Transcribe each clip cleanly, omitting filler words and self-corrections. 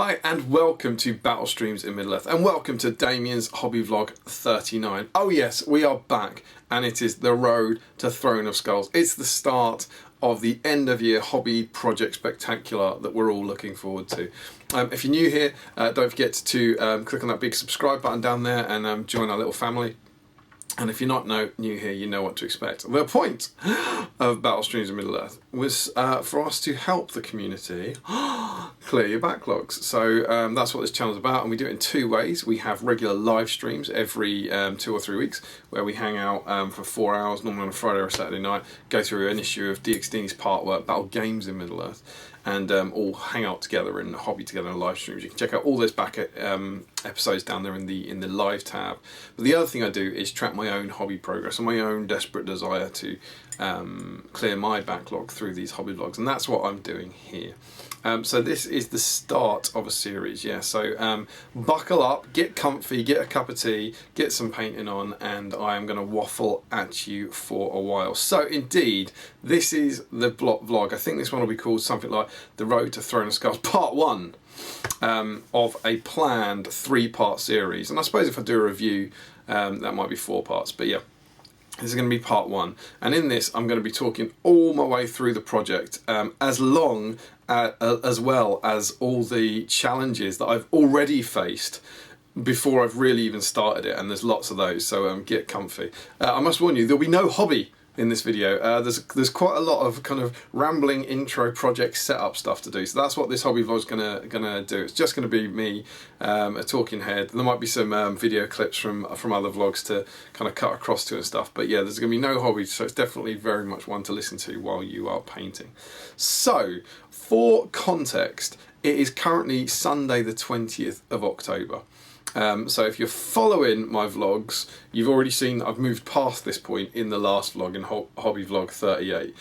Hi and welcome to Battle Streams in Middle-earth and welcome to Damian's Hobby Vlog 39. Oh yes, we are back and it is the road to Throne of Skulls. It's the start of the end of year hobby project spectacular that we're all looking forward to. If you're new here, don't forget to click on that big subscribe button down there and join our little family. And if you're not new here, you know what to expect. The point of Battle Streams in Middle-earth was for us to help the community clear your backlogs. So that's what this channel is about, and we do it in two ways. We have regular live streams every 2 or 3 weeks where we hang out for 4 hours, normally on a Friday or a Saturday night, go through an issue of DXD's part work, Battle Games in Middle-earth, and all hang out together and hobby together in live streams. You can check out all those back episodes down there in the live tab. But the other thing I do is track my own hobby progress and my own desperate desire to clear my backlog through these hobby vlogs, and that's what I'm doing here. So this is the start of a series, yeah. So buckle up, get comfy, get a cup of tea, get some painting on, and I am going to waffle at you for a while. So indeed, this is the vlog. I think this one will be called something like The Road to Throne of Skulls Part 1 of a planned 3-part series. And I suppose if I do a review, that might be 4 parts, but yeah. This is going to be part 1, and in this I'm going to be talking all my way through the project, as well as all the challenges that I've already faced before I've really even started it, and there's lots of those, so get comfy. I must warn you, there'll be no hobby in this video. There's quite a lot of kind of rambling intro project setup stuff to do, so that's what this hobby vlog is gonna do. It's just gonna be me, a talking head. There might be some video clips from other vlogs to kind of cut across to and stuff, but yeah, there's gonna be no hobby, so it's definitely very much one to listen to while you are painting. So for context, it is currently Sunday the 20th of October. So if you're following my vlogs, you've already seen that I've moved past this point in the last vlog, in Hobby Vlog 38.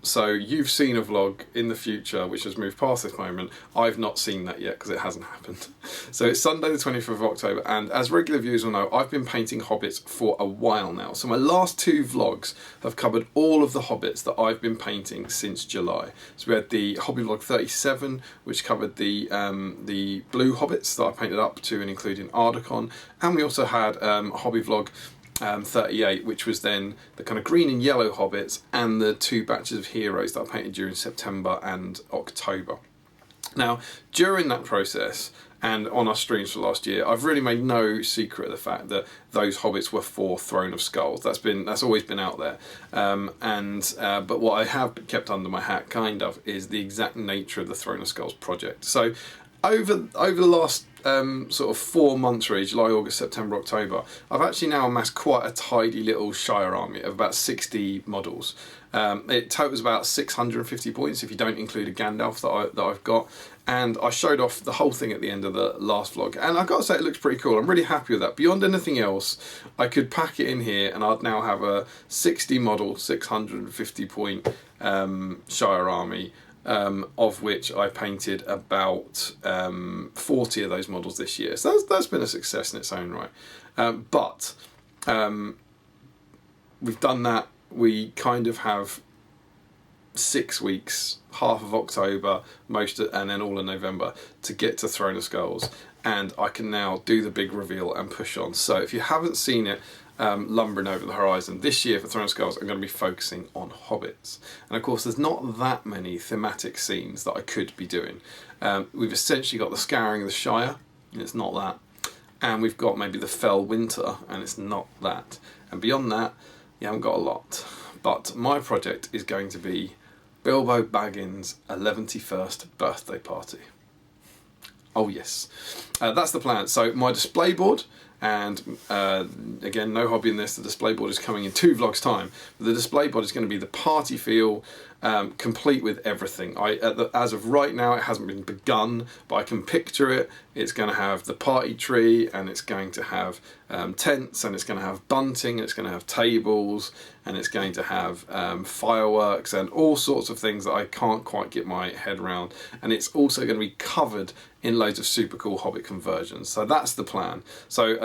So you've seen a vlog in the future which has moved past this moment. I've not seen that yet because it hasn't happened. So it's Sunday the 20th of October, and as regular viewers will know, I've been painting Hobbits for a while now. So my last 2 vlogs have covered all of the Hobbits that I've been painting since July. So we had the Hobby Vlog 37, which covered the blue Hobbits that I painted up to and including Ardacon, and we also had Hobby Vlog 38, which was then the kind of green and yellow Hobbits and the 2 batches of heroes that I painted during September and October. Now, during that process and on our streams for last year, I've really made no secret of the fact that those Hobbits were for Throne of Skulls. That's always been out there. But what I have kept under my hat, kind of, is the exact nature of the Throne of Skulls project. So over the last sort of 4 months really, July, August, September, October, I've actually now amassed quite a tidy little Shire army of about 60 models. It totals about 650 points if you don't include a Gandalf that I've got, and I showed off the whole thing at the end of the last vlog, and I've got to say it looks pretty cool. I'm really happy with that. Beyond anything else, I could pack it in here and I'd now have a 60 model, 650 point Shire army, of which I painted about 40 of those models this year. So that's been a success in its own right. But we've done that. We kind of have 6 weeks, half of October, and then all of November to get to Throne of Skulls, and I can now do the big reveal and push on. So if you haven't seen it, lumbering over the horizon, this year for Throne of Skulls I'm going to be focusing on Hobbits, and of course there's not that many thematic scenes that I could be doing. We've essentially got the Scouring of the Shire, and it's not that, and we've got maybe the Fell Winter, and it's not that, and beyond that you haven't got a lot. But my project is going to be Bilbo Baggins' 11th birthday party. Oh yes, that's the plan. So my display board, and again, no hobby in this, the display board is coming in 2 vlogs time, but the display board is going to be the party feel, complete with everything. As of right now, it hasn't been begun, but I can picture it. It's going to have the party tree, and it's going to have tents, and it's going to have bunting, and it's going to have tables, and it's going to have fireworks and all sorts of things that I can't quite get my head around. And it's also going to be covered in loads of super cool Hobbit conversions. So that's the plan. So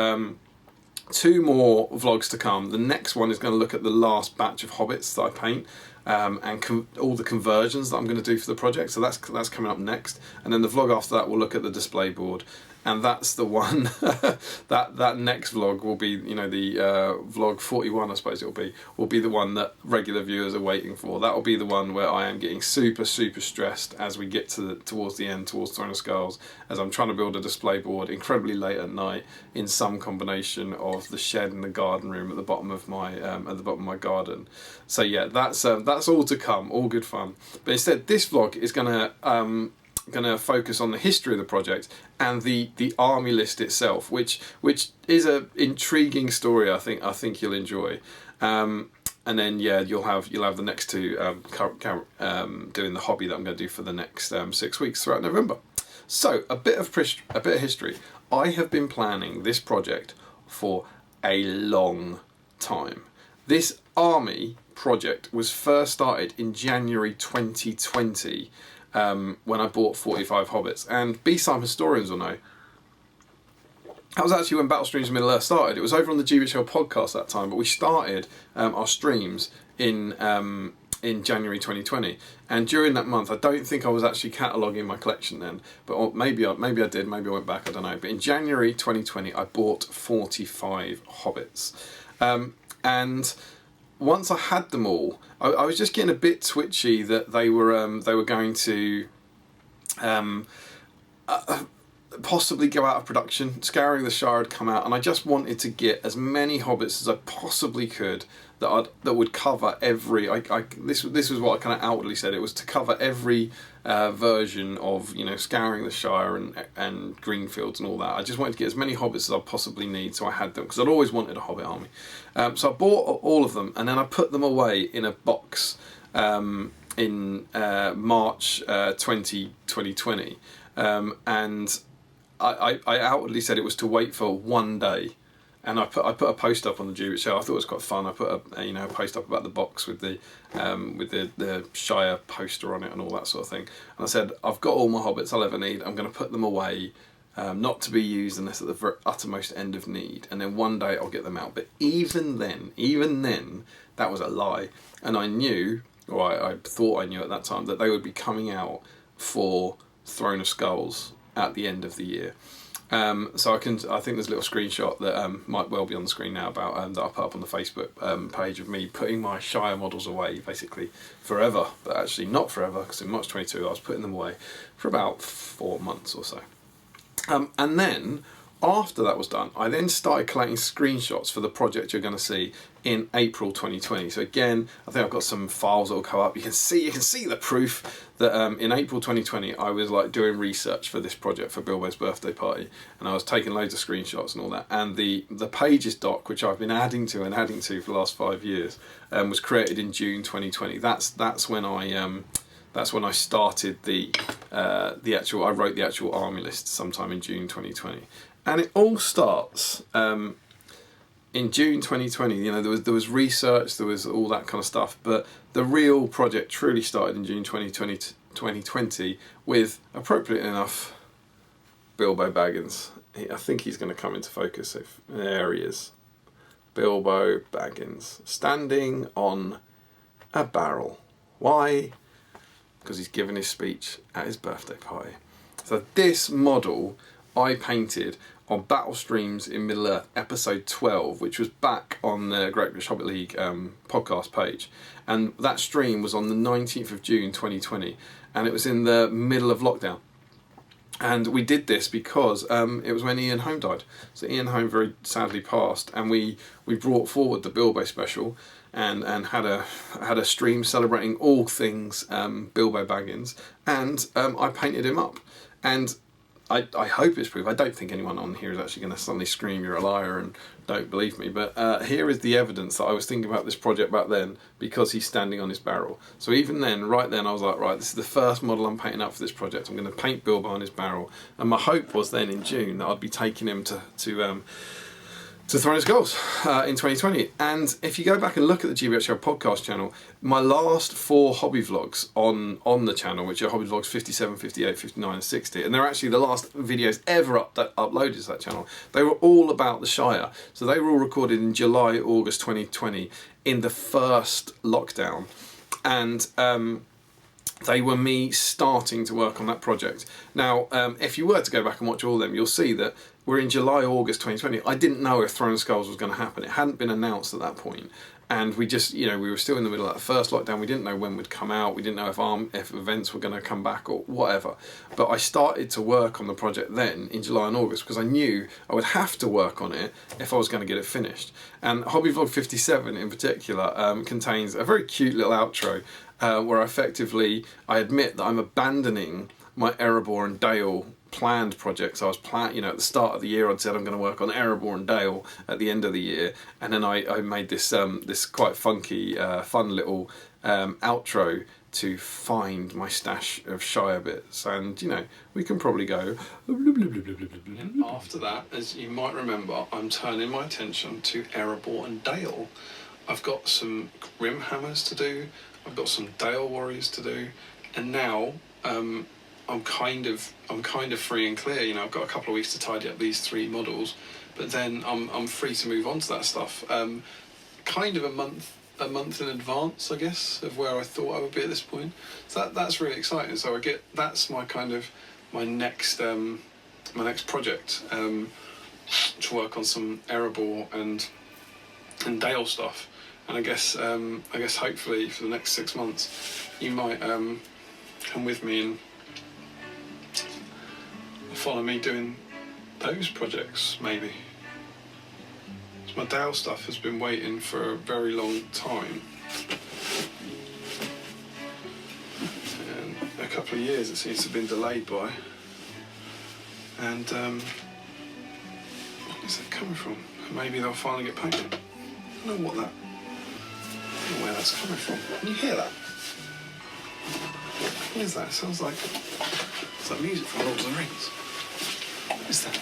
2 more vlogs to come. The next one is going to look at the last batch of Hobbits that I paint. and all the conversions that I'm going to do for the project. So that's coming up next, and then the vlog after that will look at the display board. And that's the one, that next vlog will be, the vlog 41, I suppose will be the one that regular viewers are waiting for. That will be the one where I am getting super, super stressed as we get towards the end, towards Throne of Skulls, as I'm trying to build a display board incredibly late at night in some combination of the shed and the garden room at the bottom of my garden. So yeah, that's all to come, all good fun. But instead, this vlog is going to focus on the history of the project and the army list itself, which is a intriguing story. I think you'll enjoy. And then you'll have the next two doing the hobby that I'm going to do for the next 6 weeks throughout November. So a bit of history. I have been planning this project for a long time. This army project was first started in January 2020. When I bought 45 Hobbits, and B-Sime historians will know, that was actually when Battle Streams in Middle Earth started. It was over on the GBHL podcast that time, but we started our streams in January 2020, and during that month, I don't think I was actually cataloguing my collection then, but maybe I did, maybe I went back, I don't know. But in January 2020, I bought 45 Hobbits, and once I had them all, I was just getting a bit twitchy that they were going to possibly go out of production. Scouring the Shire had come out, and I just wanted to get as many Hobbits as I possibly could that would cover every. This was what I kind of outwardly said. It was to cover every version of Scouring the Shire and Greenfields and all that. I just wanted to get as many Hobbits as I possibly need, so I had them because I'd always wanted a Hobbit army. So I bought all of them, and then I put them away in a box in March 2020, and I outwardly said it was to wait for one day. And I put a post up on the GBHL show. I thought it was quite fun. I put a post up about the box with the Shire poster on it and all that sort of thing. And I said, I've got all my Hobbits I'll ever need. I'm going to put them away, not to be used unless at the very uttermost end of need. And then one day I'll get them out. But even then, that was a lie. And I knew, or I thought I knew at that time, that they would be coming out for Throne of Skulls at the end of the year. So I think there's a little screenshot that might well be on the screen now about that I put up on the Facebook page of me putting my Shire models away basically forever, but actually not forever, because in March 22 I was putting them away for about 4 months or so. And then after that was done, I then started collecting screenshots for the project you're going to see in April 2020. So again, I think I've got some files that will come up. You can see the proof that in April 2020 I was like doing research for this project for Bilbo's birthday party, and I was taking loads of screenshots and all that. And the Pages doc, which I've been adding to for the last 5 years, was created in June 2020. That's when I started I wrote the actual army list sometime in June 2020. And it all starts in June 2020. There was research, there was all that kind of stuff, but the real project truly started in June 2020 with, appropriately enough, Bilbo Baggins. I think he's going to come into focus. There he is. Bilbo Baggins, standing on a barrel. Why? Because he's given his speech at his birthday party. So this model I painted on Battle Streams in Middle Earth, episode 12, which was back on the Great British Hobbit League podcast page. And that stream was on the 19th of June 2020, and it was in the middle of lockdown. And we did this because it was when Ian Home died. So Ian Home very sadly passed, and we brought forward the Bilbo special and had a stream celebrating all things Bilbo Baggins, and I painted him up. And I hope it's proof. I don't think anyone on here is actually going to suddenly scream you're a liar and don't believe me, but here is the evidence that I was thinking about this project back then, because he's standing on his barrel. So even then, right then, I was like, right, this is the first model I'm painting up for this project. I'm going to paint Bilbo on his barrel, and my hope was then in June that I'd be taking him to Throne of Skulls in 2020. And if you go back and look at the GBHL podcast channel, my last 4 hobby vlogs on the channel, which are hobby vlogs 57, 58, 59 and 60, and they're actually the last videos ever uploaded to that channel, they were all about the Shire. So they were all recorded in July, August 2020 in the first lockdown. and they were me starting to work on that project. Now, if you were to go back and watch all of them, you'll see that we're in July, August 2020. I didn't know if Throne of Skulls was going to happen. It hadn't been announced at that point. And we just, we were still in the middle of that first lockdown. We didn't know when we'd come out. We didn't know if events were going to come back or whatever. But I started to work on the project then in July and August because I knew I would have to work on it if I was going to get it finished. And Hobby Vlog 57 in particular contains a very cute little outro where I admit that I'm abandoning my Erebor and Dale planned projects. I was at the start of the year I said I'm going to work on Erebor and Dale at the end of the year, and then I made this this quite funky fun little outro to find my stash of Shire bits, and we can probably go. And after that, as you might remember, I'm turning my attention to Erebor and Dale. I've got some Grim Hammers to do, I've got some Dale Warriors to do, and now I'm kind of free and clear. I've got a couple of weeks to tidy up these 3 models, but then I'm free to move on to that stuff. Kind of a month in advance, I guess, of where I thought I would be at this point. So that's really exciting. So that's my next project, to work on some Erebor and Dale stuff. And I guess hopefully for the next 6 months, you might come with me and follow me doing those projects, maybe. So my Dale stuff has been waiting for a very long time. And a couple of years it seems to have been delayed by. And where's that coming from? Maybe they'll finally get painted. I don't know where that's coming from. Can you hear that? What is that? It sounds like it's like music from Lord of the Rings. What is that?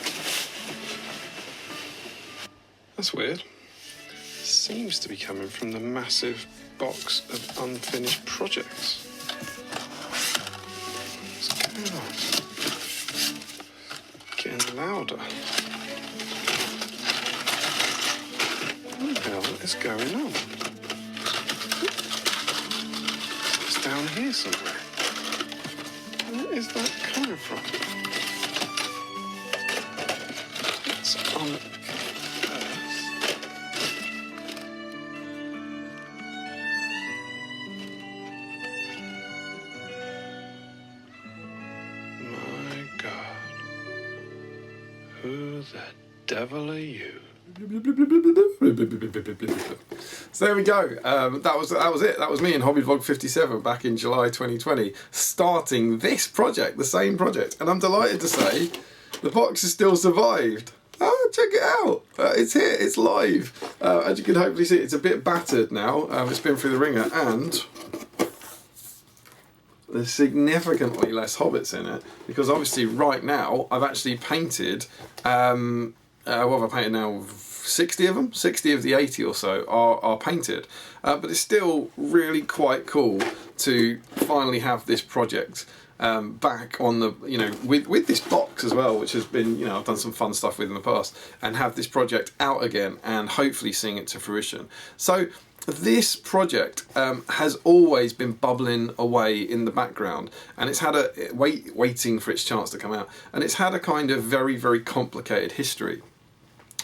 That's weird. It seems to be coming from the massive box of unfinished projects. What's going on? Getting louder. What the hell is going on? It's down here somewhere. Where is that coming from? It's on Earth. My God. Who the devil are you? So there we go. That was it. That was me in Hobby Vlog 57 back in July 2020, starting this project, the same project, and I'm delighted to say the box has still survived. Oh, check it out! It's here. It's live. As you can hopefully see, it's a bit battered now. It's been through the ringer, and there's significantly less hobbits in it because obviously right now I've actually painted. What have I painted now? 60 of them? 60 of the 80 or so are painted. But it's still really quite cool to finally have this project back on the, with this box as well, which has been, I've done some fun stuff with in the past, and have this project out again and hopefully seeing it to fruition. So this project has always been bubbling away in the background, and it's had waiting for its chance to come out, and it's had a kind of very, very complicated history.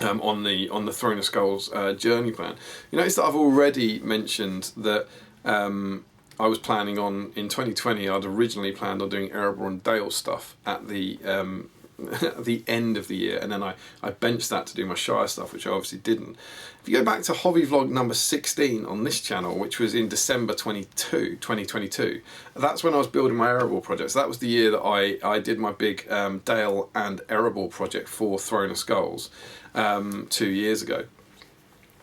On the Throne of Skulls journey plan. You notice that I've already mentioned that I was planning on, in 2020, I'd originally planned on doing Erebor and Dale stuff at the end of the year, and then I benched that to do my Shire stuff, which I obviously didn't. If you go back to Hobby Vlog number 16 on this channel, which was in December 2022, that's when I was building my Erebor project. So that was the year that I did my big Dale and Erebor project for Throne of Skulls 2 years ago.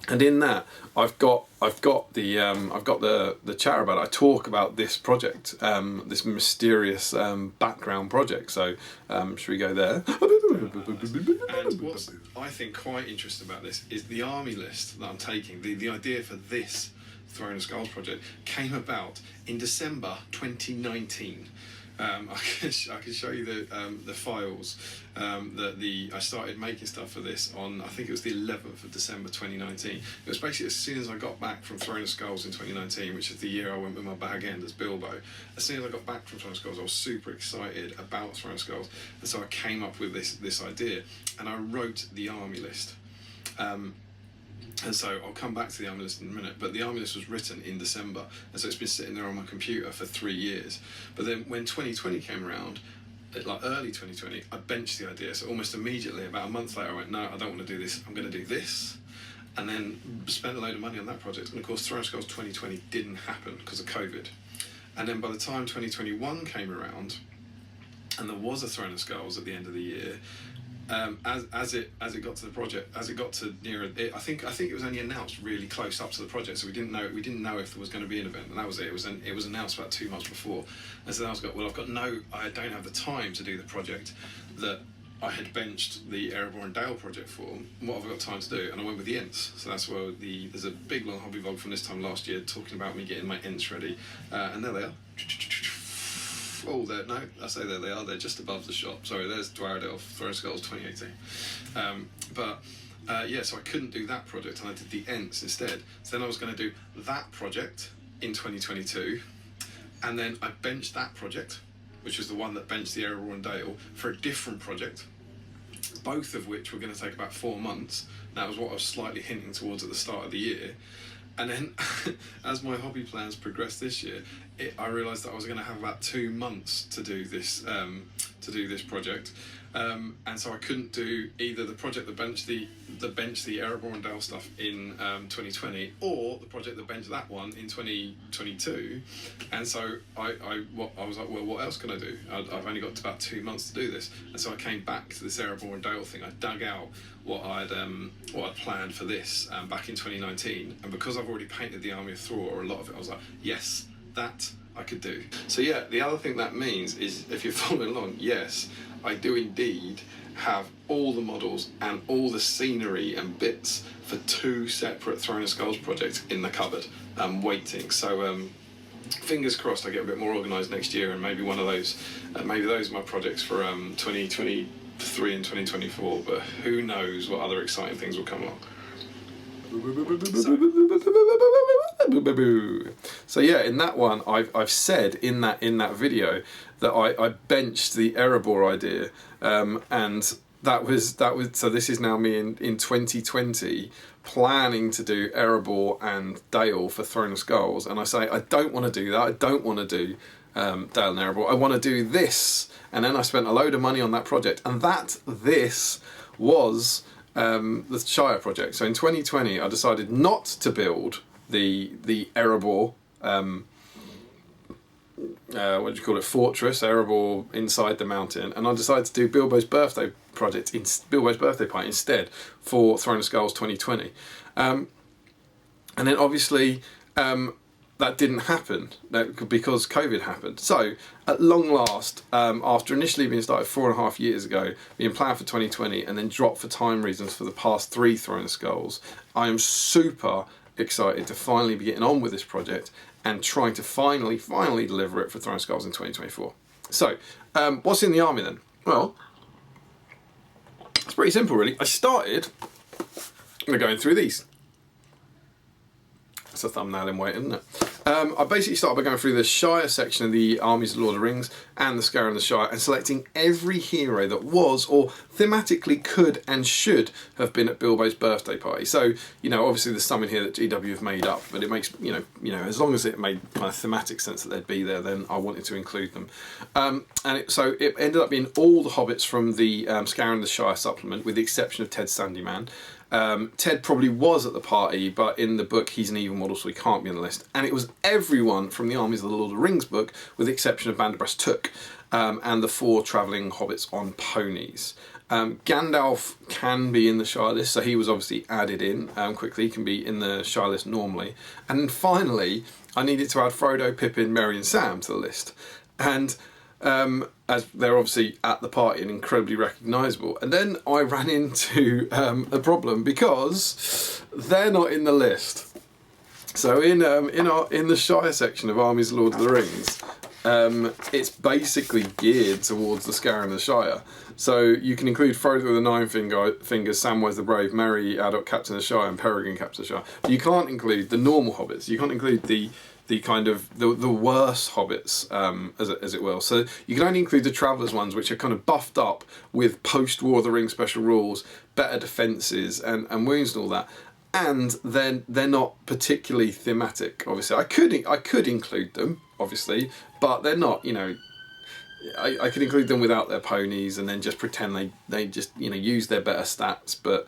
And in that, I've got the chat about it. I talk about this project, this mysterious background project. So should we go there? And what I think quite interesting about this is the army list that I'm taking. The idea for this Throne of Skulls project came about in December 2019. I can show you the files that I started making stuff for this on, I think it was the 11th of December 2019. It was basically as soon as I got back from Throne of Skulls in 2019, which is the year I went with my bag end as Bilbo. As soon as I got back from Throne of Skulls, I was super excited about Throne of Skulls, and so I came up with this idea, and I wrote the army list. And so I'll come back to the army list in a minute, but the army list was written in December, and so it's been sitting there on my computer for 3 years. But then when 2020 came around, like early 2020, I benched the idea. So almost immediately, about a month later, I went, no, I don't want to do this, I'm going to do this. And then spent a load of money on that project. And of course, Throne of Skulls 2020 didn't happen because of COVID. And then by the time 2021 came around, and there was a Throne of Skulls at the end of the year, as it got to the project, as it got to nearer it, I think it was only announced really close up to the project, so we didn't know if there was going to be an event, and that was it. It was announced about 2 months before, and so then I don't have the time to do the project that I had benched the Erebor and Dale project for. What have I got time to do? And I went with the Ents. So that's where there's a big long hobby vlog from this time last year talking about me getting my Ents ready, and there they are. Oh, no, I say there they are. They're just above the shop. Sorry, there's Dwarrowdale Throne of Skulls 2018. So I couldn't do that project, and I did the Ents instead. So then I was going to do that project in 2022, and then I benched that project, which was the one that benched the Erebor and Dale, for a different project, both of which were going to take about 4 months. That was what I was slightly hinting towards at the start of the year. And then, as my hobby plans progressed this year, I realised that I was going to have about 2 months to do this project, and so I couldn't do either the project that benched the Erebor and Dale stuff in 2020, or the project that benched that one in 2022. And so I was like, well, what else can I do? I've only got about 2 months to do this, and so I came back to this Erebor and Dale thing. I dug out what I'd planned for this back in 2019, and because I've already painted the Army of Thor, or a lot of it, I was like, yes, that I could do. So yeah, the other thing that means is, if you're following along, yes, I do indeed have all the models and all the scenery and bits for 2 separate Throne of Skulls projects in the cupboard, waiting. So fingers crossed I get a bit more organised next year, and maybe one of those, maybe those are my projects for 2023 and 2024, but who knows what other exciting things will come along. So yeah, in that one, I've said in that video that I benched the Erebor idea, and that was so this is now me in 2020 planning to do Erebor and Dale for Throne of Skulls, and I say I don't want to do that. I don't want to do Dale and Erebor. I want to do this, and then I spent a load of money on that project, and this was the Shire project. So in 2020, I decided not to build the Erebor, what do you call it, fortress, Erebor inside the mountain, and I decided to do Bilbo's birthday project, Bilbo's birthday party instead for Throne of Skulls 2020. And then obviously that didn't happen because COVID happened. So at long last, after initially being started 4.5 years ago, being planned for 2020 and then dropped for time reasons for the past 3 Throne of Skulls, I am super excited to finally be getting on with this project and trying to finally deliver it for Throne of Skulls in 2024. So what's in the army then? Well, it's pretty simple really. I started going through these. It's a thumbnail in waiting, isn't it? I basically started by going through the Shire section of the Armies of Lord of the Rings and the Scare and the Shire, and selecting every hero that was, or thematically could and should have been at Bilbo's birthday party. So, you know, obviously there's some in here that GW have made up, but it makes, you know, as long as it made kind of thematic sense that they'd be there, then I wanted to include them. So it ended up being all the hobbits from the Scare and the Shire supplement, with the exception of Ted Sandyman. Ted probably was at the party, but in the book he's an evil model, so he can't be on the list. And it was everyone from the Armies of the Lord of the Rings book, with the exception of Banderbreast Took, and the 4 travelling hobbits on ponies. Gandalf can be in the Shire list, so he was obviously added in quickly. He can be in the Shire list normally. And then finally, I needed to add Frodo, Pippin, Merry and Sam to the list. And as they're obviously at the party and incredibly recognisable. And then I ran into a problem because they're not in the list. So in the Shire section of Armies of Lord of the Rings, it's basically geared towards the Scare and the Shire. So you can include Frodo with the Nine Fingers, Samwise the Brave, Merry, Adult, Captain of the Shire, and Peregrine, Captain of the Shire. But you can't include the normal hobbits. You can't include the kind of the worse hobbits, as it will. So you can only include the Travellers ones, which are kind of buffed up with post-War of the Ring special rules, better defences, and wounds and all that. And then they're not particularly thematic. Obviously, I could include them, obviously, but they're not. You know, I could include them without their ponies, and then just pretend they just use their better stats, but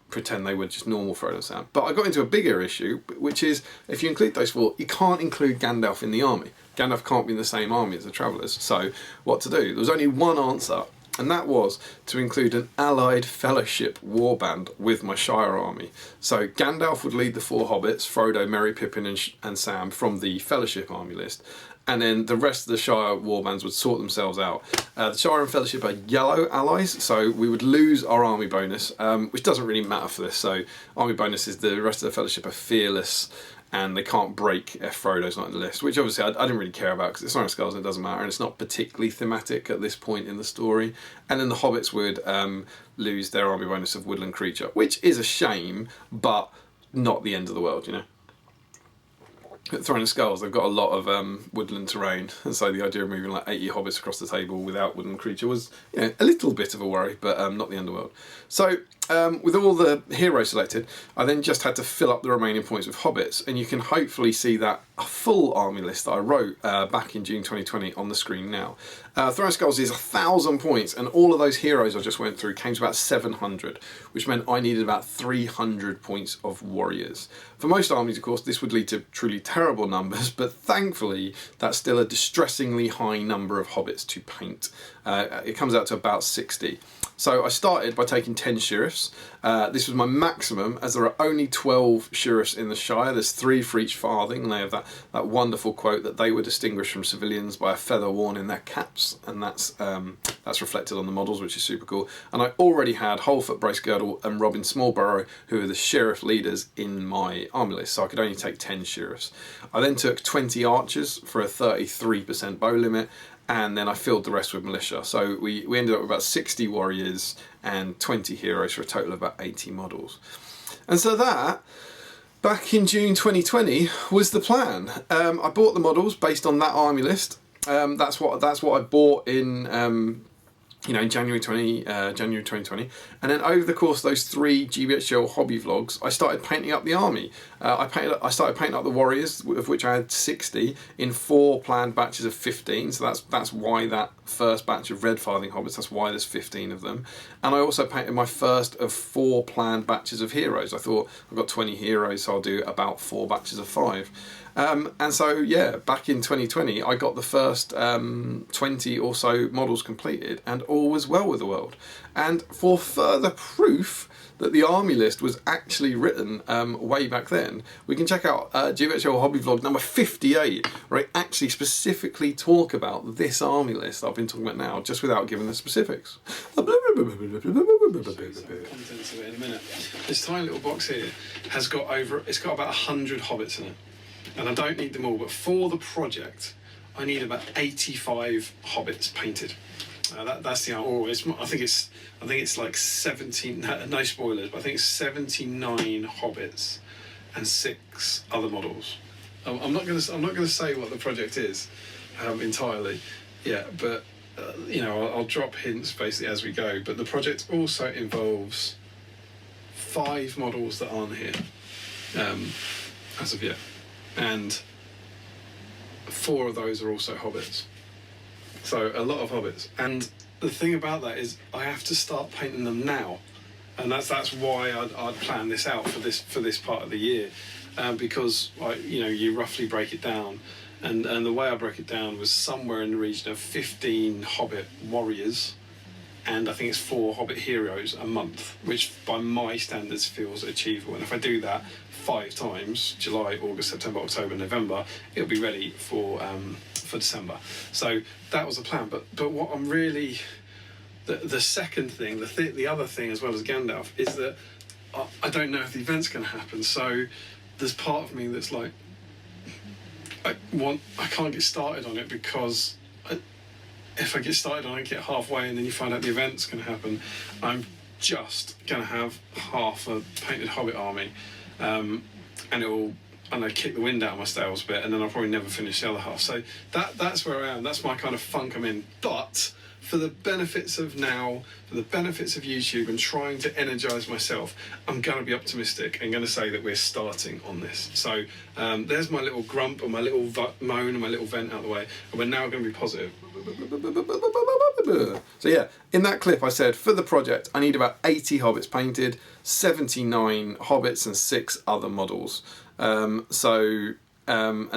pretend they were just normal Frodo and Sam. But I got into a bigger issue, which is if you include those four, you can't include Gandalf in the army. Gandalf can't be in the same army as the Travellers. So what to do? There was only one answer. And that was to include an allied fellowship warband with my Shire army. So Gandalf would lead the four hobbits, Frodo, Merry, Pippin and Sam, from the fellowship army list. And then the rest of the Shire warbands would sort themselves out. The Shire and Fellowship are yellow allies, so we would lose our army bonus, which doesn't really matter for this. So army bonus is the rest of the Fellowship are fearless, and they can't break if Frodo's not in the list, which obviously I didn't really care about because it's Throne of Skulls and it doesn't matter, and it's not particularly thematic at this point in the story. And then the hobbits would lose their army bonus of Woodland Creature, which is a shame, but not the end of the world, you know. At Throne of Skulls, they've got a lot of woodland terrain, and so the idea of moving like 80 hobbits across the table without Woodland Creature was, a little bit of a worry, but not the end of the world. So, with all the heroes selected, I then just had to fill up the remaining points with hobbits, and you can hopefully see that full army list that I wrote back in June 2020 on the screen now. Throne of Skulls is 1,000 points, and all of those heroes I just went through came to about 700, which meant I needed about 300 points of warriors. For most armies, of course, this would lead to truly terrible numbers, but thankfully that's still a distressingly high number of hobbits to paint. It comes out to about 60. So I started by taking 10 sheriffs. This was my maximum, as there are only 12 sheriffs in the Shire. There's 3 for each farthing, and they have that wonderful quote that they were distinguished from civilians by a feather worn in their caps, and that's reflected on the models, which is super cool. And I already had Holfoot, Bracegirdle and Robin Smallborough, who are the sheriff leaders in my army list, so I could only take 10 sheriffs. I then took 20 archers for a 33% bow limit, and then I filled the rest with militia. So we ended up with about 60 warriors and 20 heroes for a total of about 80 models. And so that, back in June 2020, was the plan. I bought the models based on that army list. That's what I bought in in January 2020, and then over the course of those 3 GBHL hobby vlogs, I started painting up the army. I started painting up the warriors, of which I had 60 in 4 planned batches of 15. So that's why that first batch of red farthing hobbits. That's why there's 15 of them. And I also painted my first of 4 planned batches of heroes. I thought I've got 20 heroes, so I'll do about 4 batches of 5. And so, yeah, back in 2020, I got the first 20 or so models completed, and all was well with the world. And for further proof that the army list was actually written way back then, we can check out GBHL Hobby Vlog number 58, where I actually specifically talk about this army list I've been talking about now, just without giving the specifics. Contents of it in a minute. This tiny little box here has got it's got about 100 hobbits in it. And I don't need them all, but for the project, I need about 85 hobbits painted. That's the I think it's like 17. No spoilers, but I think it's 79 hobbits and 6 other models. I'm not gonna say what the project is entirely, yeah, but I'll drop hints basically as we go. But the project also involves 5 models that aren't here as of yet. And 4 of those are also hobbits. So a lot of hobbits. And the thing about that is I have to start painting them now. And that's why I'd planned this out for this part of the year. Because you roughly break it down. And the way I broke it down was somewhere in the region of 15 hobbit warriors, and I think it's 4 hobbit heroes a month, which by my standards feels achievable. And if I do that 5 times, July, August, September, October, November, it'll be ready for December. So that was the plan. But what I'm really, the second thing, the other thing as well as Gandalf, is that I don't know if the event's going to happen. So there's part of me that's like, I can't get started on it because if I get started on it, get halfway, and then you find out the event's going to happen, I'm just going to have half a painted Hobbit army, and it will, and I kick the wind out of my sails a bit, and then I'll probably never finish the other half. So that's where I am. That's my kind of funk I'm in. But for the benefits of now, for the benefits of YouTube and trying to energise myself, I'm going to be optimistic and going to say that we're starting on this. So there's my little grump and my little moan and my little vent out of the way, and we're now going to be positive. So yeah, in that clip I said for the project I need about 80 hobbits painted, 79 hobbits and 6 other models. And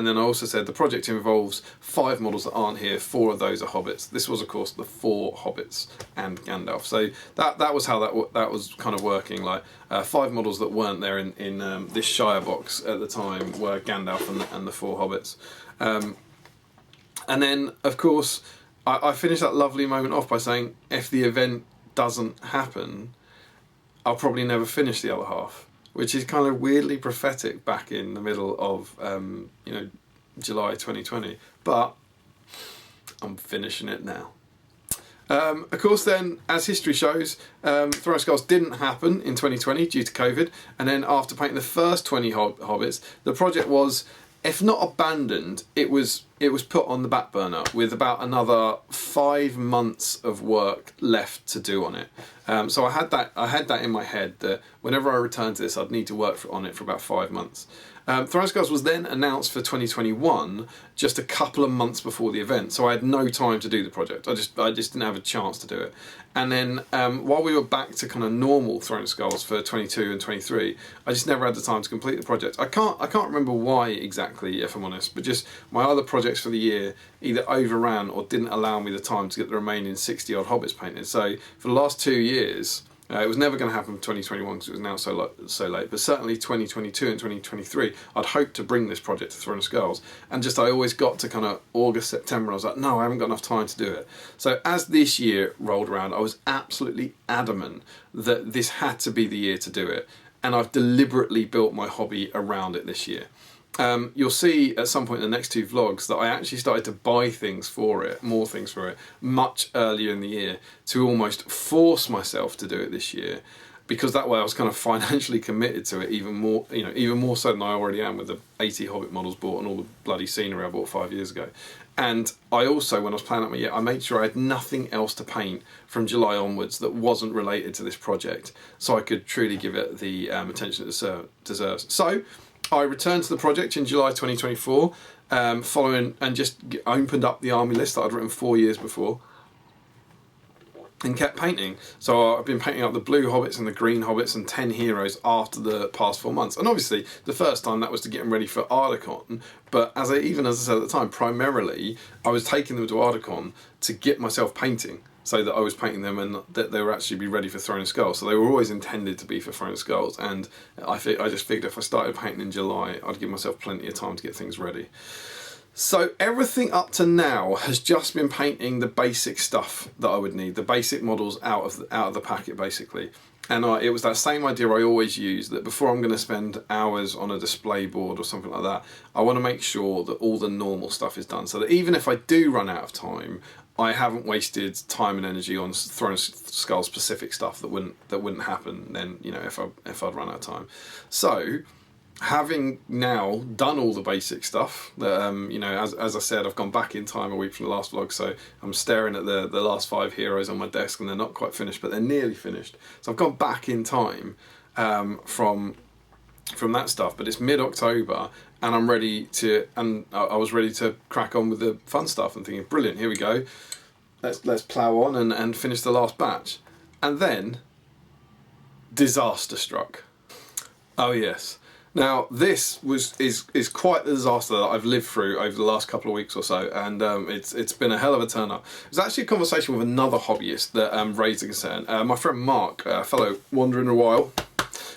then I also said the project involves 5 models that aren't here, 4 of those are hobbits. This was of course the 4 hobbits and Gandalf. So that was how that was kind of working. Like 5 models that weren't there in this Shire box at the time were Gandalf and the 4 hobbits. And then of course I finished that lovely moment off by saying if the event doesn't happen, I'll probably never finish the other half, which is kind of weirdly prophetic back in the middle of July 2020. But I'm finishing it now. Of course then, as history shows, Throne of Skulls didn't happen in 2020 due to COVID, and then after painting the first 20 hobbits, the project was, if not abandoned, it was put on the back burner with about another 5 months of work left to do on it. So I had that in my head that whenever I returned to this, I'd need to work on it for about 5 months. Throne of Skulls was then announced for 2021, just a couple of months before the event, so I had no time to do the project. I just didn't have a chance to do it. And then while we were back to kind of normal Throne of Skulls for 22 and 23, I just never had the time to complete the project. I can't remember why exactly, if I'm honest, but just my other projects for the year either overran or didn't allow me the time to get the remaining 60 odd hobbits painted. So for the last 2 years, it was never going to happen in 2021 because it was now so late, but certainly 2022 and 2023 I'd hoped to bring this project to Throne of Skulls, and just I always got to kind of August, September, I was like, no, I haven't got enough time to do it. So as this year rolled around, I was absolutely adamant that this had to be the year to do it, and I've deliberately built my hobby around it this year. You'll see at some point in the next 2 vlogs that I actually started to buy things for it, more things for it, much earlier in the year to almost force myself to do it this year, because that way I was kind of financially committed to it even more so than I already am with the 80 Hobbit models bought and all the bloody scenery I bought 5 years ago. And I also, when I was planning out my year, I made sure I had nothing else to paint from July onwards that wasn't related to this project, so I could truly give it the attention it deserves. So I returned to the project in July 2024, following and just opened up the army list that I'd written 4 years before and kept painting. So I've been painting up the blue hobbits and the green hobbits and 10 heroes after the past 4 months. And obviously the first time that was to get them ready for Ardacon, but as I said at the time, primarily I was taking them to Ardacon to get myself painting, so that I was painting them and that they would actually be ready for Throne of Skulls. So they were always intended to be for Throne of Skulls, and I just figured if I started painting in July, I'd give myself plenty of time to get things ready. So everything up to now has just been painting the basic stuff that I would need, the basic models out of the packet basically. And it was that same idea I always use, that before I'm going to spend hours on a display board or something like that, I want to make sure that all the normal stuff is done, so that even if I do run out of time, I haven't wasted time and energy on Throne of Skulls specific stuff that wouldn't happen then, if I'd run out of time. So having now done all the basic stuff, that as I said, I've gone back in time a week from the last vlog, so I'm staring at the last 5 heroes on my desk, and they're not quite finished, but they're nearly finished. So I've gone back in time from that stuff, but it's mid-October, and I'm ready to, and I was ready to crack on with the fun stuff and thinking, brilliant, here we go, let's plough on and finish the last batch. And then disaster struck. Oh yes. Now this is quite the disaster that I've lived through over the last couple of weeks or so, and it's been a hell of a turn up. It was actually a conversation with another hobbyist that raised a concern. My friend Mark, a fellow Wander in the Wild,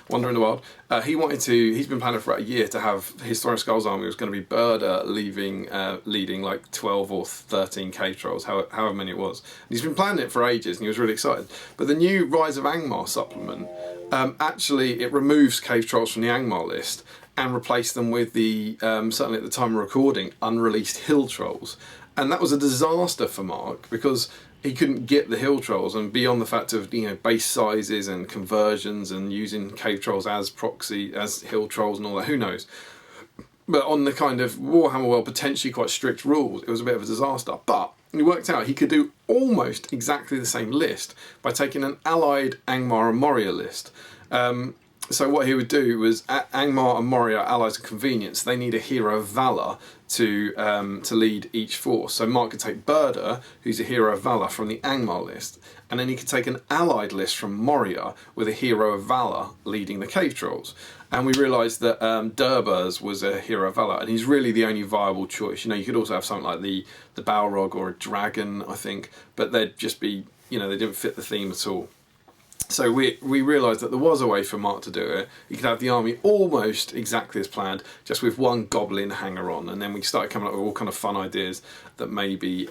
he's been planning for about a year to have his Throne of Skulls army was going to be Burda leading like 12 or 13 cave trolls, however many it was. And he's been planning it for ages and he was really excited. But the new Rise of Angmar supplement, actually it removes cave trolls from the Angmar list and replace them with the, certainly at the time of recording, unreleased Hill Trolls. And that was a disaster for Mark because he couldn't get the Hill Trolls, and beyond the fact of, you know, base sizes and conversions and using Cave Trolls as proxy, as Hill Trolls and all that, who knows. But on the kind of Warhammer World potentially quite strict rules, it was a bit of a disaster. But he worked out he could do almost exactly the same list by taking an allied Angmar and Moria list. So what he would do was, Angmar and Moria are allies of convenience. They need a hero of Valor to lead each force. So Mark could take Berda, who's a hero of Valor, from the Angmar list, and then he could take an allied list from Moria with a hero of Valor leading the Cave Trolls. And we realised that Durbers was a hero of Valor, and he's really the only viable choice. You know, you could also have something like the Balrog or a dragon, I think, but they'd just be, you know, they didn't fit the theme at all. So we realised that there was a way for Mark to do it. He could have the army almost exactly as planned, just with one goblin hanger on, and then we started coming up with all kind of fun ideas that maybe,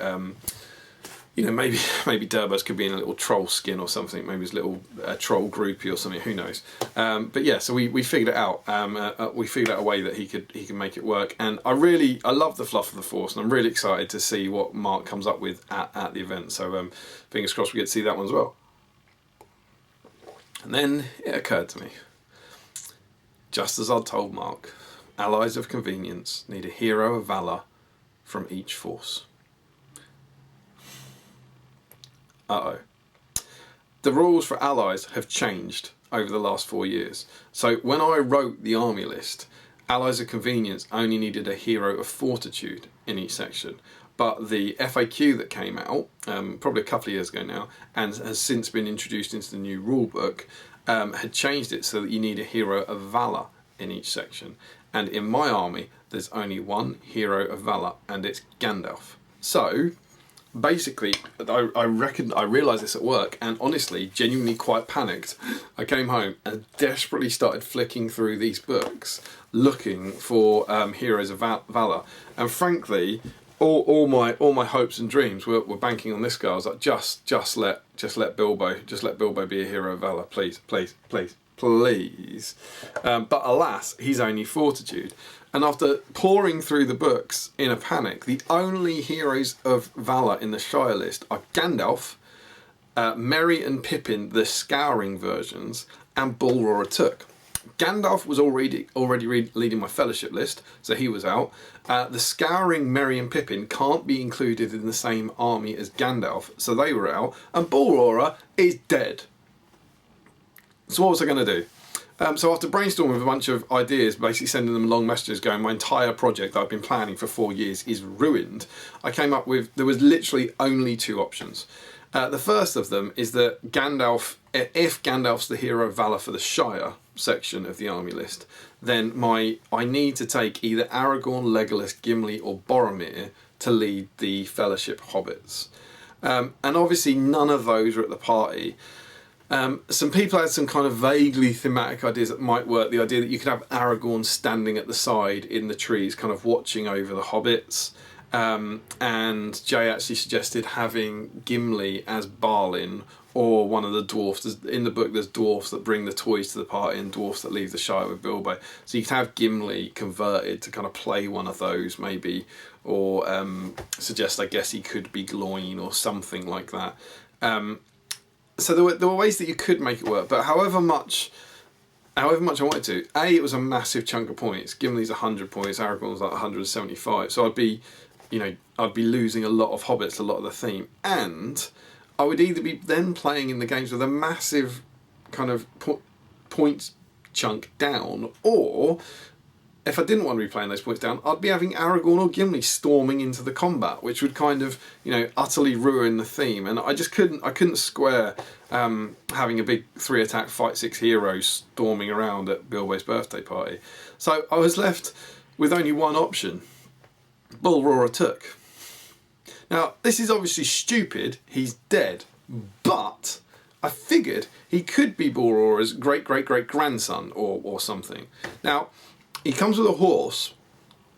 you know, maybe Durbos could be in a little troll skin or something, maybe his little troll groupie or something, who knows. But yeah, so we figured it out. We figured out a way that he could make it work, and I love the fluff of the Force, and I'm really excited to see what Mark comes up with at the event. So fingers crossed we get to see that one as well. And then it occurred to me, just as I'd told Mark, allies of convenience need a hero of Valor from each force. Uh-oh. The rules for allies have changed over the last 4 years. So when I wrote the army list, allies of convenience only needed a hero of fortitude in each section. But the FAQ that came out, probably a couple of years ago now, and has since been introduced into the new rulebook, had changed it so that you need a hero of Valor in each section. And in my army, there's only one hero of Valor, and it's Gandalf. So basically, I realised this at work, and honestly, genuinely quite panicked. I came home and desperately started flicking through these books, looking for heroes of Valor. And frankly, all my hopes and dreams were banking on this guy. I was like, just let Bilbo be a hero of Valor, please. But alas, he's only fortitude. And after pouring through the books in a panic, the only heroes of Valor in the Shire list are Gandalf, Merry and Pippin, the Scouring versions, and Bullroarer Took. Gandalf was already leading my fellowship list, so he was out. The Scouring, Merry and Pippin can't be included in the same army as Gandalf, so they were out. And Bullroarer is dead. So what was I going to do? So after brainstorming with a bunch of ideas, basically sending them long messages going, my entire project that I've been planning for 4 years is ruined, I came up with, there was literally only two options. The first of them is that if Gandalf's the hero of Valor for the Shire section of the army list, then I need to take either Aragorn, Legolas, Gimli or Boromir to lead the Fellowship Hobbits. And obviously none of those are at the party. Some people had some kind of vaguely thematic ideas that might work. The idea that you could have Aragorn standing at the side in the trees, kind of watching over the hobbits. And Jay actually suggested having Gimli as Balin or one of the dwarfs. In the book there's dwarfs that bring the toys to the party and dwarfs that leave the Shire with Bilbo. So you could have Gimli converted to kind of play one of those maybe, or suggest I guess he could be Gloin or something like that. So there were ways that you could make it work, but however much I wanted to, it was a massive chunk of points. Gimli's 100 points, Aragorn's like 175, so I'd be losing a lot of hobbits, a lot of the theme, and I would either be then playing in the games with a massive kind of points chunk down, or if I didn't want to be playing those points down, I'd be having Aragorn or Gimli storming into the combat, which would kind of, utterly ruin the theme. And I just couldn't square having a big 3-attack fight 6 heroes storming around at Bilbo's birthday party. So I was left with only one option. Bullroarer Took. Now, this is obviously stupid, he's dead, but I figured he could be Bullroarer's great-great-great-grandson or something. Now, he comes with a horse,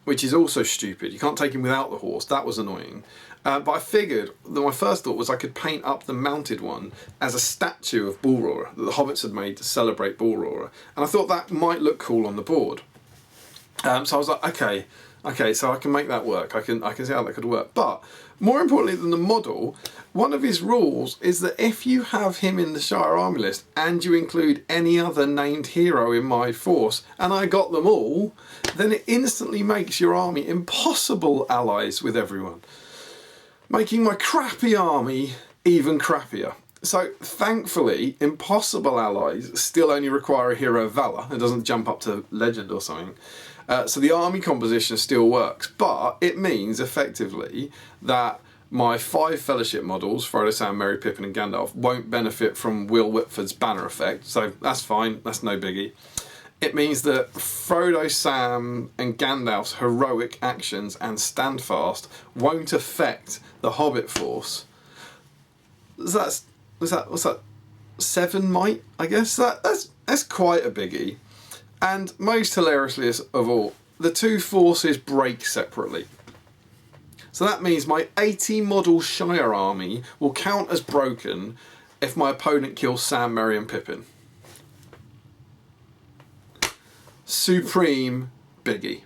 which is also stupid. You can't take him without the horse. That was annoying. But I figured that my first thought was I could paint up the mounted one as a statue of Bullroarer that the Hobbits had made to celebrate Bullroarer. And I thought that might look cool on the board. So I was like, okay, so I can make that work. I can see how that could work. But more importantly than the model, one of his rules is that if you have him in the Shire army list and you include any other named hero in my force, and I got them all, then it instantly makes your army impossible allies with everyone, making my crappy army even crappier. So thankfully, impossible allies still only require a hero of valor. It doesn't jump up to legend or something. So the army composition still works, but it means effectively that my 5 fellowship models, Frodo, Sam, Merry, Pippin and Gandalf, won't benefit from Will Whitford's banner effect. So that's fine, that's no biggie. It means that Frodo, Sam and Gandalf's heroic actions and standfast won't affect the Hobbit force. So what's that? 7 might, I guess? That's quite a biggie. And most hilariously of all, the 2 forces break separately. So that means my 80 model Shire army will count as broken if my opponent kills Sam, Merry and Pippin. Supreme biggie.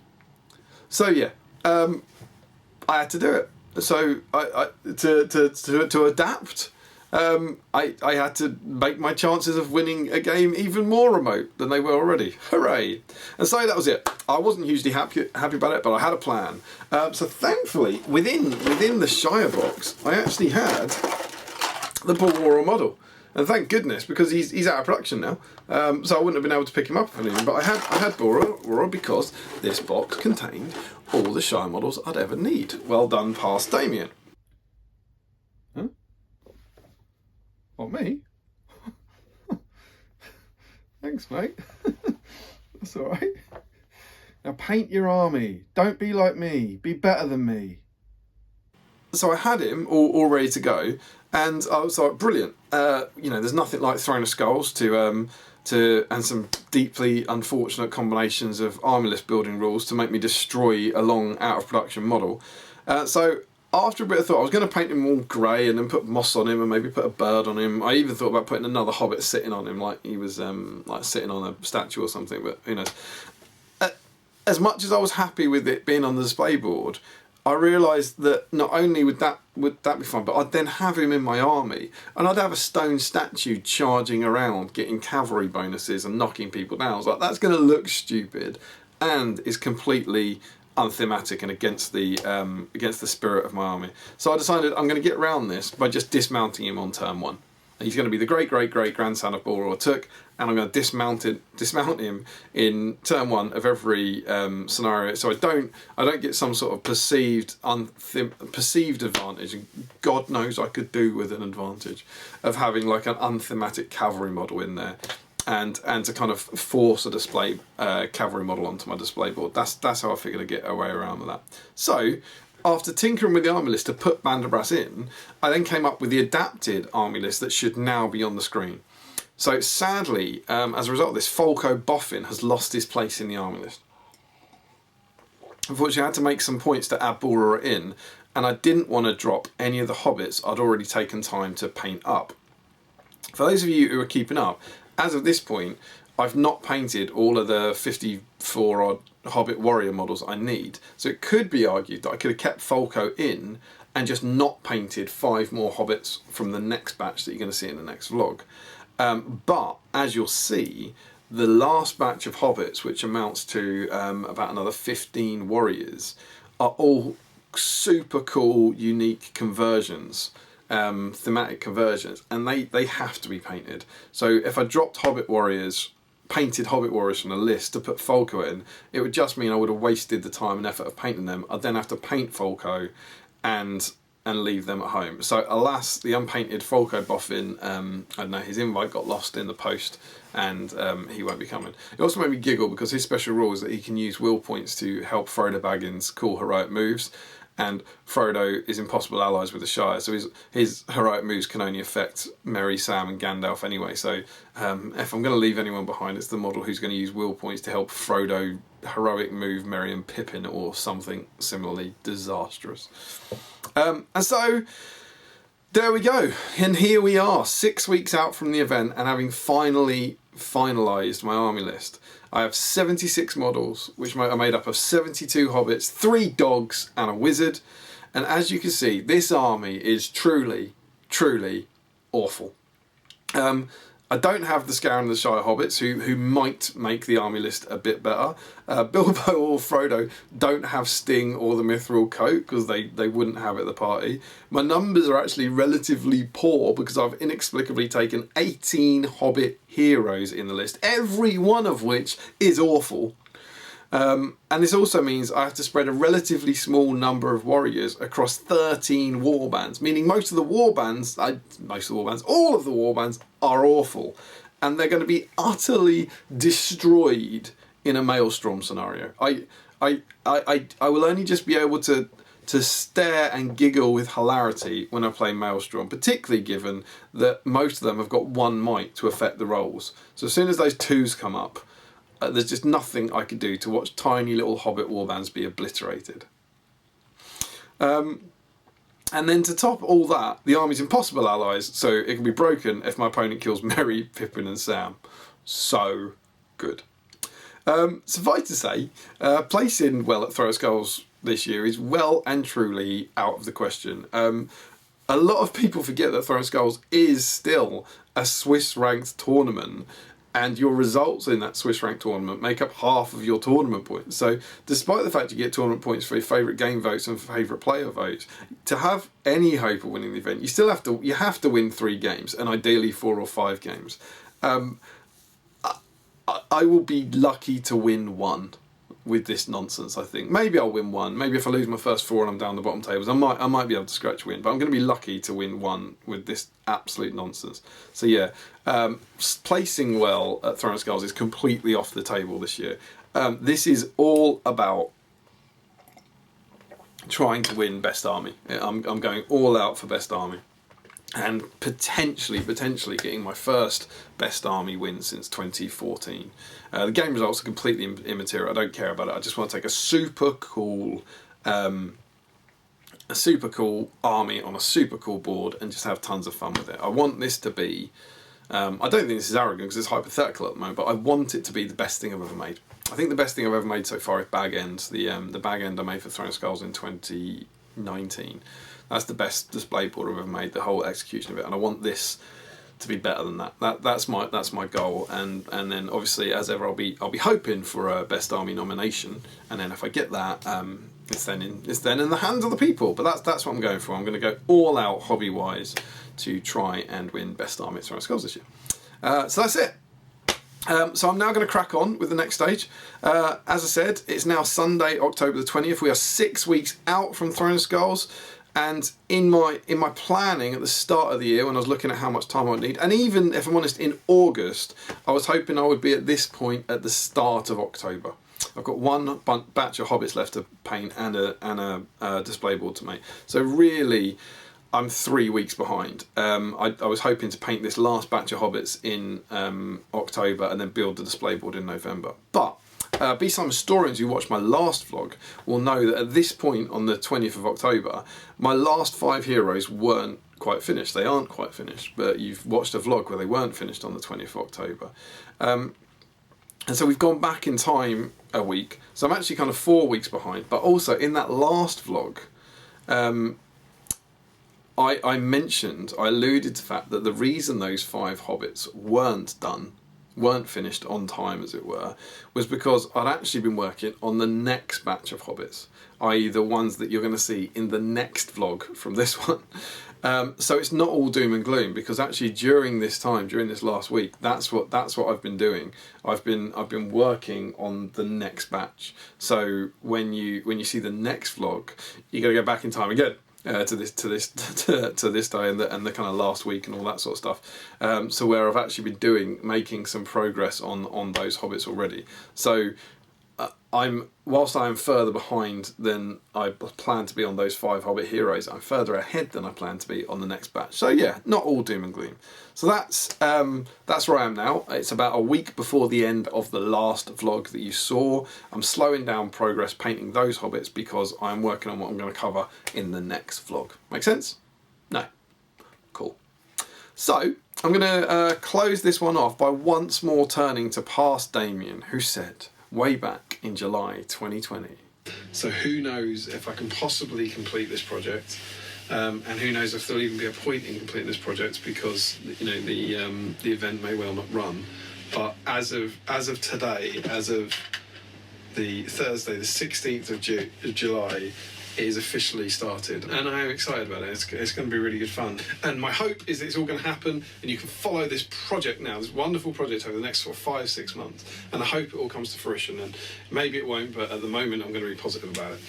So yeah, I had to do it. So to adapt, I had to make my chances of winning a game even more remote than they were already. Hooray! And so that was it. I wasn't hugely happy about it, but I had a plan. So thankfully, within the Shire box, I actually had the Bororo model. And thank goodness, because he's out of production now. So I wouldn't have been able to pick him up if anything. But I had Bororo because this box contained all the Shire models I'd ever need. Well done, past Damian. Huh? What, me? Thanks, mate. That's all right. Now paint your army. Don't be like me. Be better than me. So I had him all ready to go, and I was like, brilliant. There's nothing like Throne of Skulls and some deeply unfortunate combinations of army list building rules to make me destroy a long out of production model. So after a bit of thought, I was going to paint him all grey and then put moss on him and maybe put a bird on him. I even thought about putting another hobbit sitting on him, like he was like sitting on a statue or something, but who knows. As much as I was happy with it being on the display board, I realised that not only would that be fun, but I'd then have him in my army and I'd have a stone statue charging around getting cavalry bonuses and knocking people down. I was like, that's going to look stupid and is completely unthematic and against the spirit of my army. So I decided I'm going to get around this by just dismounting him on turn 1. He's going to be the great-great-great-grandson of Bororo Took, and I'm going to dismount him in turn 1 of every scenario, so I don't get some sort of perceived advantage. And God knows I could do with an advantage of having like an unthematic cavalry model in there, and to kind of force a display cavalry model onto my display board. That's how I figured I'd get away around with that. So, after tinkering with the army list to put Banderbrass in, I then came up with the adapted army list that should now be on the screen. So sadly, as a result of this, Folko Boffin has lost his place in the army list. Unfortunately, I had to make some points to add Bororo in, and I didn't want to drop any of the hobbits I'd already taken time to paint up. For those of you who are keeping up, as of this point, I've not painted all of the 54 odd Hobbit warrior models I need. So it could be argued that I could have kept Folko in and just not painted 5 more Hobbits from the next batch that you're going to see in the next vlog. But as you'll see, the last batch of Hobbits, which amounts to about another 15 warriors, are all super cool, unique conversions. Thematic conversions, and they have to be painted. So if I dropped painted Hobbit warriors from the list to put Folko in, it would just mean I would have wasted the time and effort of painting them. I'd then have to paint Folko and leave them at home. So alas, the unpainted Folko Boffin, I don't know, his invite got lost in the post, and he won't be coming. It also made me giggle because his special rule is that he can use will points to help Frodo Baggins call heroic moves, and Frodo is impossible allies with the Shire, so his heroic moves can only affect Merry, Sam and Gandalf anyway. So if I'm going to leave anyone behind, it's the model who's going to use will points to help Frodo heroic move Merry and Pippin or something similarly disastrous. And so there we go, and here we are 6 weeks out from the event and having finally finalised my army list, I have 76 models, which are made up of 72 hobbits, 3 dogs and a wizard. And as you can see, this army is truly, truly awful. I don't have the Scaran and the Shire hobbits, who might make the army list a bit better. Bilbo or Frodo don't have Sting or the Mithril Coat, because they wouldn't have it at the party. My numbers are actually relatively poor, because I've inexplicably taken 18 hobbit heroes in the list, every one of which is awful. And this also means I have to spread a relatively small number of warriors across 13 warbands, meaning all of the warbands are awful, and they're going to be utterly destroyed in a Maelstrom scenario. I will only just be able to stare and giggle with hilarity when I play Maelstrom, particularly given that most of them have got 1 might to affect the rolls. So as soon as those 2s come up, there's just nothing I could do to watch tiny little hobbit warbands be obliterated. And then to top all that, the army's impossible allies, so it can be broken if my opponent kills Merry, Pippin and Sam. So good. Suffice to say, placing well at Throw of Skulls this year is well and truly out of the question. A lot of people forget that Throw of Skulls is still a Swiss ranked tournament, and your results in that Swiss ranked tournament make up half of your tournament points. So despite the fact you get tournament points for your favourite game votes and favourite player votes, to have any hope of winning the event, you have to win 3 games, and ideally 4 or 5 games. I will be lucky to win 1 with this nonsense, I think. Maybe I'll win 1. Maybe if I lose my first 4 and I'm down the bottom tables, I might be able to scratch win. But I'm going to be lucky to win 1 with this absolute nonsense. So yeah, placing well at Throne of Skulls is completely off the table this year. This is all about trying to win best army. I'm going all out for best army, and potentially getting my first best army win since 2014. The game results are completely immaterial. I don't care about it. I just want to take a super cool army on a super cool board and just have tons of fun with it. I want this to be, I don't think this is arrogant because it's hypothetical at the moment, but I want it to be the best thing I've ever made. I think the best thing I've ever made so far is Bag End, the Bag End I made for Throne of Skulls in 2019. That's the best display board I've ever made, the whole execution of it, and I want this to be better than that. That's my goal, and then obviously as ever I'll be hoping for a best army nomination, and then if I get that, it's then in the hands of the people. But that's what I'm going for. I'm going to go all out hobby wise to try and win best army at Throne of Skulls this year. So that's it. So I'm now going to crack on with the next stage. As I said, it's now Sunday, October the 20th. We are 6 weeks out from Throne of Skulls. And in my planning at the start of the year, when I was looking at how much time I would need, and even if I'm honest, in August, I was hoping I would be at this point at the start of October. I've got 1 batch of hobbits left to paint and a display board to make. So really, I'm 3 weeks behind. I was hoping to paint this last batch of hobbits in October and then build the display board in November. But B-Side historians who watched my last vlog will know that at this point on the 20th of October, my last 5 heroes weren't quite finished. They aren't quite finished, but you've watched a vlog where they weren't finished on the 20th of October. And so we've gone back in time a week. So I'm actually kind of 4 weeks behind. But also in that last vlog, I alluded to the fact that the reason those 5 hobbits weren't finished on time, as it were, was because I'd actually been working on the next batch of hobbits, i.e. the ones that you're going to see in the next vlog from this one. So it's not all doom and gloom, because actually during this last week, that's what I've been doing. I've been working on the next batch. So when you see the next vlog, you got to go back in time again. To this day and the kind of last week and all that sort of stuff. So where I've actually been making some progress on those hobbits already. So whilst I am further behind than I plan to be on those 5 hobbit heroes, I'm further ahead than I plan to be on the next batch. So yeah, not all doom and gloom. So that's where I am now. It's about a week before the end of the last vlog that you saw. I'm slowing down progress painting those hobbits because I'm working on what I'm going to cover in the next vlog. Make sense? No. Cool. So I'm going to close this one off by once more turning to past Damian, who said way back in July 2020. So who knows if I can possibly complete this project, and who knows if there'll even be a point in completing this project, because the event may well not run. But as of today, as of the Thursday, the 16th of July, it is officially started, and I am excited about it. It's going to be really good fun, and my hope is that it's all going to happen and you can follow this project now, this wonderful project, over the next sort of 5-6 months, and I hope it all comes to fruition, and maybe it won't, but at the moment I'm going to be positive about it.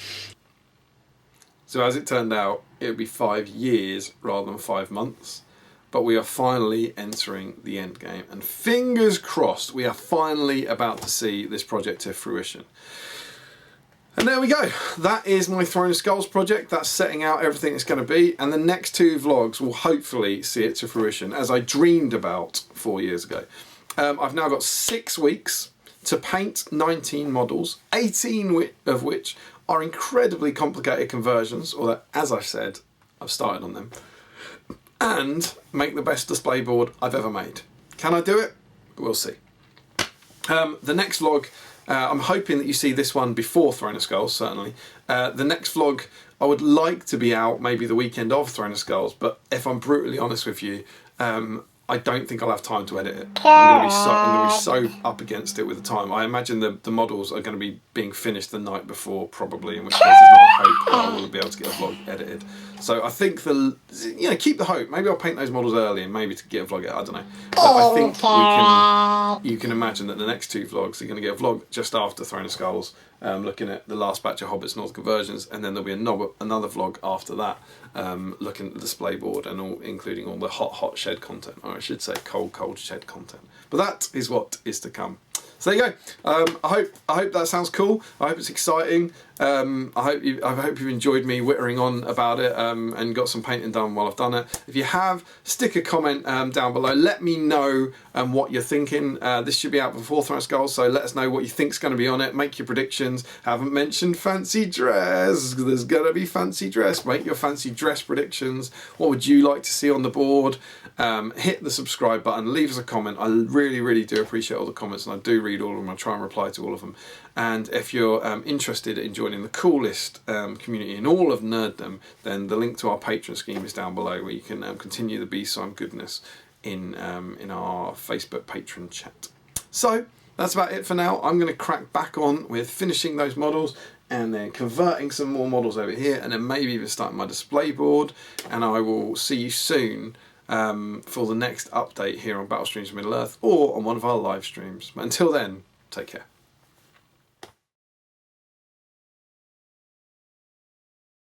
So as it turned out, it would be 5 years rather than 5 months, but we are finally entering the end game, and fingers crossed we are finally about to see this project to fruition. And there we go. That is my Throne of Skulls project. That's setting out everything it's going to be. And the next 2 vlogs will hopefully see it to fruition, as I dreamed about 4 years ago. I've now got 6 weeks to paint 19 models, 18 of which are incredibly complicated conversions, although, as I've said, I've started on them, and make the best display board I've ever made. Can I do it? We'll see. The next vlog, I'm hoping that you see this one before Throne of Skulls, certainly. The next vlog I would like to be out maybe the weekend of Throne of Skulls, but if I'm brutally honest with you, I don't think I'll have time to edit it. I'm going to be so up against it with the time. I imagine the models are going to be being finished the night before, probably, in which case there's not a hope that I will be able to get a vlog edited. So I think keep the hope. Maybe I'll paint those models early and maybe to get a vlog edited. I don't know. But I think you can imagine that the next 2 vlogs are going to get a vlog just after Throne of Skulls, looking at the last batch of Hobbits North conversions, and then there'll be another vlog after that, looking at the display board and including all the hot shed content, or I should say cold shed content. But that is what is to come. So there you go. I hope that sounds cool. I hope it's exciting. I hope you've enjoyed me whittering on about it, and got some painting done while I've done it. If you have, stick a comment down below. Let me know what you're thinking. This should be out before Throne of Skulls, so let us know what you think's going to be on it. Make your predictions. Haven't mentioned fancy dress. There's going to be fancy dress. Make your fancy dress predictions. What would you like to see on the board? Hit the subscribe button. Leave us a comment. I really do appreciate all the comments, and I do read all of them. I try and reply to all of them. And if you're interested in joining the coolest community in all of nerddom, then the link to our Patreon scheme is down below, where you can continue the B-Sign goodness in our Facebook patron chat. So that's about it for now. I'm going to crack back on with finishing those models and then converting some more models over here, and then maybe even starting my display board. And I will see you soon for the next update here on Battle Streams of Middle-earth, or on one of our live streams. But until then, take care.